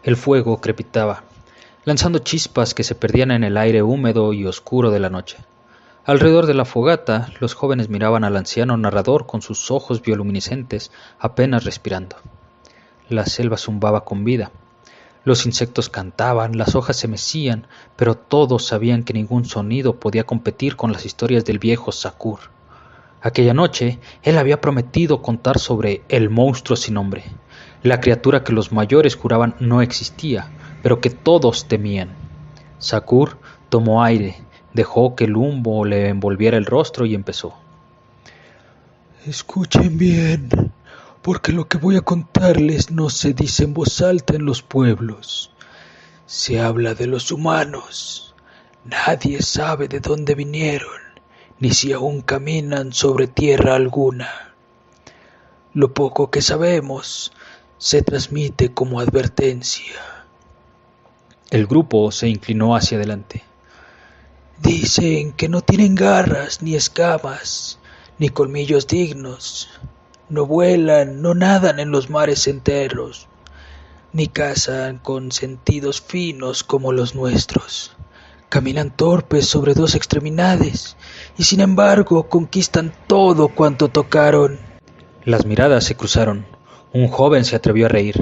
El fuego crepitaba, lanzando chispas que se perdían en el aire húmedo y oscuro de la noche. Alrededor de la fogata, los jóvenes miraban al anciano narrador con sus ojos bioluminiscentes, apenas respirando. La selva zumbaba con vida. Los insectos cantaban, las hojas se mecían, pero todos sabían que ningún sonido podía competir con las historias del viejo Sakur. Aquella noche, él había prometido contar sobre el monstruo sin nombre, la criatura que los mayores juraban no existía, pero que todos temían. Sakur tomó aire, dejó que el humo le envolviera el rostro y empezó. Escuchen bien, porque lo que voy a contarles no se dice en voz alta en los pueblos. Se habla de los humanos. Nadie sabe de dónde vinieron, ni si aún caminan sobre tierra alguna. Lo poco que sabemos se transmite como advertencia. El grupo se inclinó hacia adelante. Dicen que no tienen garras ni escamas, ni colmillos dignos. No vuelan, no nadan en los mares enteros, ni cazan con sentidos finos como los nuestros. Caminan torpes sobre dos extremidades y sin embargo conquistan todo cuanto tocaron. Las miradas se cruzaron. Un joven se atrevió a reír.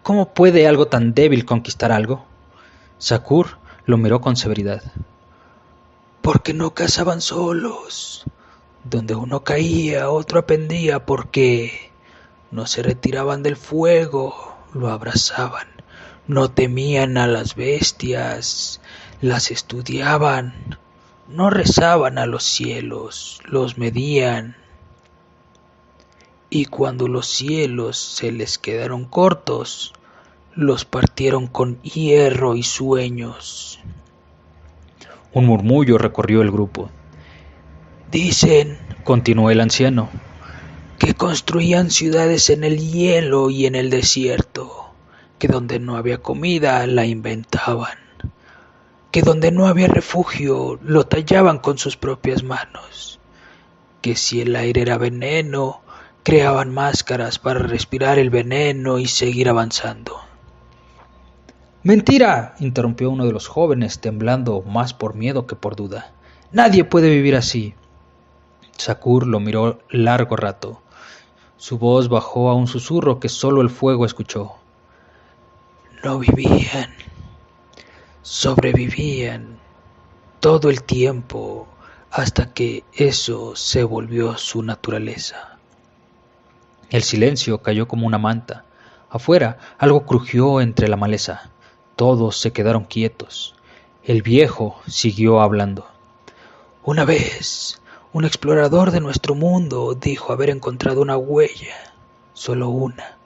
¿Cómo puede algo tan débil conquistar algo? Sakur lo miró con severidad. Porque no cazaban solos. Donde uno caía, otro aprendía porque no se retiraban del fuego, lo abrazaban. No temían a las bestias, las estudiaban. No rezaban a los cielos, los medían. Y cuando los cielos se les quedaron cortos, los partieron con hierro y sueños. Un murmullo recorrió el grupo. Dicen, continuó el anciano, que construían ciudades en el hielo y en el desierto, que donde no había comida la inventaban, que donde no había refugio lo tallaban con sus propias manos, que si el aire era veneno, creaban máscaras para respirar el veneno y seguir avanzando. ¡Mentira!, interrumpió uno de los jóvenes, temblando más por miedo que por duda. ¡Nadie puede vivir así! Sakur lo miró largo rato. Su voz bajó a un susurro que solo el fuego escuchó. No vivían, sobrevivían todo el tiempo hasta que eso se volvió su naturaleza. El silencio cayó como una manta. Afuera algo crujió entre la maleza. Todos se quedaron quietos. El viejo siguió hablando. Una vez, un explorador de nuestro mundo dijo haber encontrado una huella, solo una.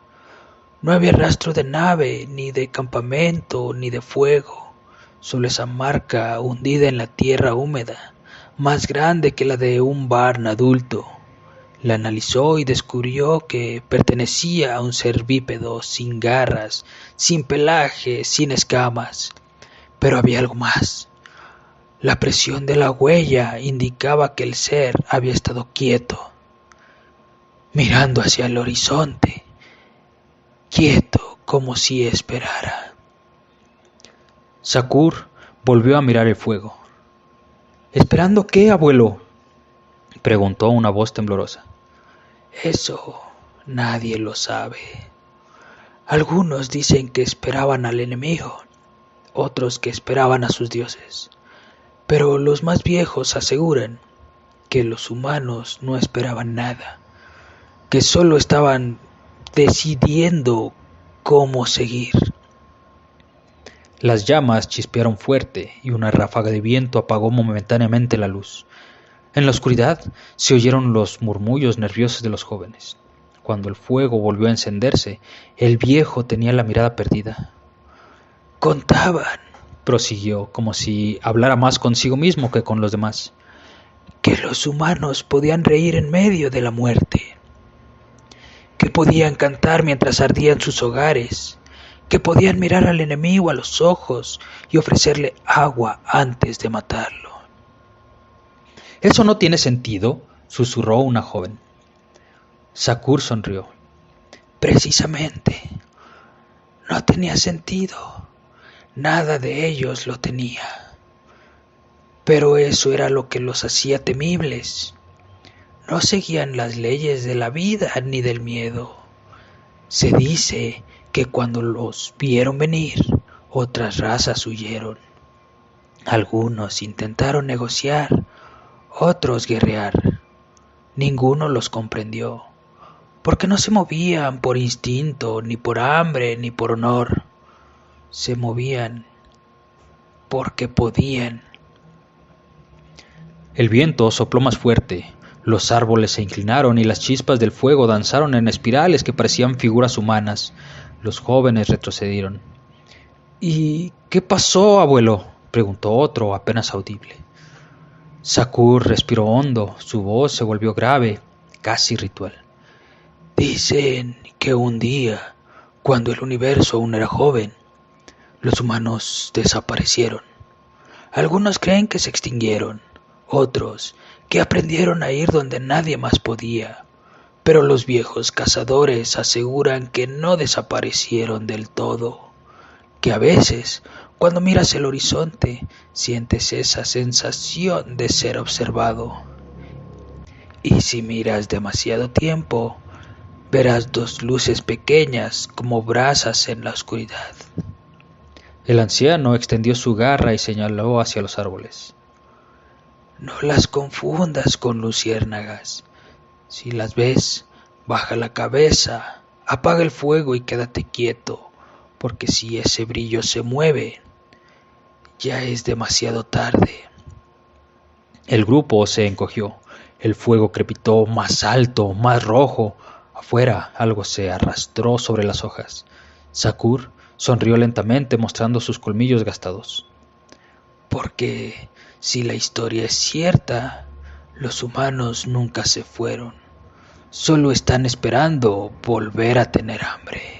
No había rastro de nave, ni de campamento, ni de fuego, solo esa marca hundida en la tierra húmeda, más grande que la de un varna adulto. La analizó y descubrió que pertenecía a un ser bípedo, sin garras, sin pelaje, sin escamas. Pero había algo más. La presión de la huella indicaba que el ser había estado quieto, mirando hacia el horizonte, quieto como si esperara. Sakur volvió a mirar el fuego. ¿Esperando qué, abuelo?, preguntó una voz temblorosa. Eso nadie lo sabe. Algunos dicen que esperaban al enemigo, otros que esperaban a sus dioses. Pero los más viejos aseguran que los humanos no esperaban nada, que solo estaban decidiendo cómo seguir. Las llamas chispearon fuerte y una ráfaga de viento apagó momentáneamente la luz. En la oscuridad se oyeron los murmullos nerviosos de los jóvenes. Cuando el fuego volvió a encenderse, el viejo tenía la mirada perdida. Contaban, prosiguió, como si hablara más consigo mismo que con los demás, que los humanos podían reír en medio de la muerte, que podían cantar mientras ardían sus hogares, que podían mirar al enemigo a los ojos y ofrecerle agua antes de matarlo. «¿Eso no tiene sentido?», susurró una joven. Sakur sonrió. Precisamente. No tenía sentido. Nada de ellos lo tenía. Pero eso era lo que los hacía temibles. No seguían las leyes de la vida ni del miedo. Se dice que cuando los vieron venir, otras razas huyeron. Algunos intentaron negociar, otros guerrear. Ninguno los comprendió, porque no se movían por instinto, ni por hambre, ni por honor. Se movían porque podían. El viento sopló más fuerte, los árboles se inclinaron y las chispas del fuego danzaron en espirales que parecían figuras humanas. Los jóvenes retrocedieron. ¿Y qué pasó, abuelo?, preguntó otro, apenas audible. Sakur respiró hondo, su voz se volvió grave, casi ritual. Dicen que un día, cuando el universo aún era joven, los humanos desaparecieron. Algunos creen que se extinguieron, otros que aprendieron a ir donde nadie más podía, pero los viejos cazadores aseguran que no desaparecieron del todo, que a veces, cuando miras el horizonte, sientes esa sensación de ser observado. Y si miras demasiado tiempo, verás dos luces pequeñas como brasas en la oscuridad. El anciano extendió su garra y señaló hacia los árboles. No las confundas con luciérnagas. Si las ves, baja la cabeza, apaga el fuego y quédate quieto, porque si ese brillo se mueve, ya es demasiado tarde. El grupo se encogió. El fuego crepitó más alto, más rojo. Afuera algo se arrastró sobre las hojas. Sakur sonrió lentamente mostrando sus colmillos gastados. Porque si la historia es cierta, los humanos nunca se fueron. Solo están esperando volver a tener hambre.